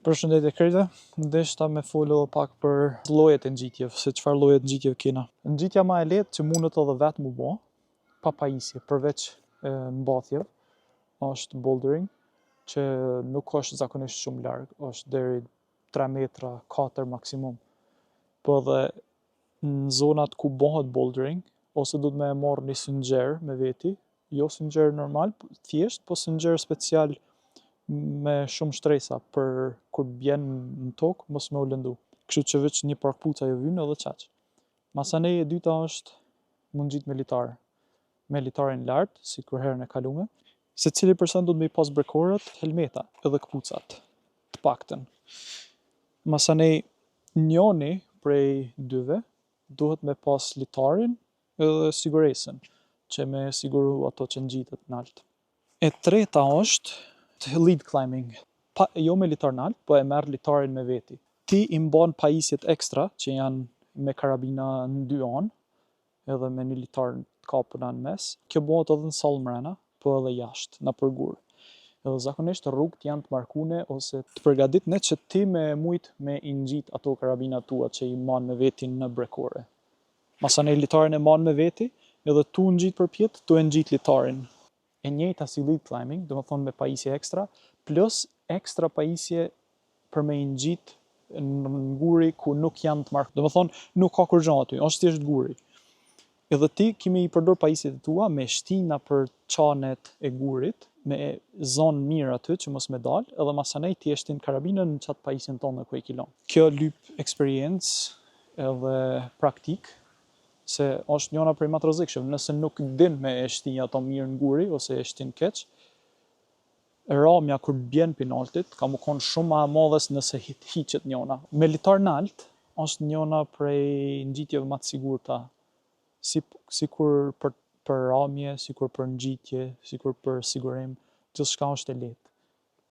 Përshëndetje krejtë, ndeshta me folë edhe pak për llojet e ngjitjeve, se çfarë lloje të ngjitjeve kena. Ngjitja më e lehtë që mundet edhe vetë mu bë, pa pajisje, përveç mbathjeve, është bouldering, që nuk është zakonisht shumë larg, është deri 3 metra, 4 maksimum. Po edhe në zonat ku bëhet bouldering, ose duhet me e marrë një sungjer me veti, jo sungjer normal, thjesht, po sungjer special me shumë shtresa për kur bjen në tokë mos me u lëndu. Kështu që veç një parkpuca jo vyn edhe qaq. Masanej e dyta është mu ngjit me litar. Me litarin lart, si kur herën e kalume. Secili person duhet me i pas brekorët, helmeta edhe kpucat, të paktën. Masanej njoni prej dyve duhet me pas litarin edhe siguresën, që me siguru ato që ngjitet nalt. E treta është lead climbing, jo me litar nalt, po e merr litarin me veti. Ti i mban pajisjet ekstra, që janë me karabina në 2 anë, edhe me një litar të kapur në mes. Kjo bëhet edhe në sallë mrena, po edhe jashtë, nëpër gur. Edhe zakonisht rrugët janë të markune ose të përgatitne që ti me mujt me i ngjit ato karabinat tua që i man me veti në brekore. Masanej litarin e man me veti, edhe tu ngjit përpjet, tu e ngjit litarin. E njëjta si lead climbing, do më thonë me pajisje ekstra, plus ekstra pajisje për me i ngjit në guri ku nuk janë të markuar. Do më thonë nuk ka kur gjo aty, është thjesht guri. Edhe ti kimi i përdor pajisjet e tua me shtina për qanet e gurit, me zonë mirë aty që mos me dal, edhe masanej ti e shtin karabinën në qatë pajisjen tonë ku e kilon. Kjo lyp eksperiencë edhe praktik, se është njëna prej më të rrezikshme, nëse nuk din me e shti ato mirë në guri ose e shtin keq, ramja kur bjen pinaltit ka mu kon shumë ma e madhes nëse hiqet njëna. Me litar nalt është njëna prej ngjitjeve më të sigurta, sikur për ramje, sikur për ngjitje, sikur për sigurim, gjithçka është e lehtë.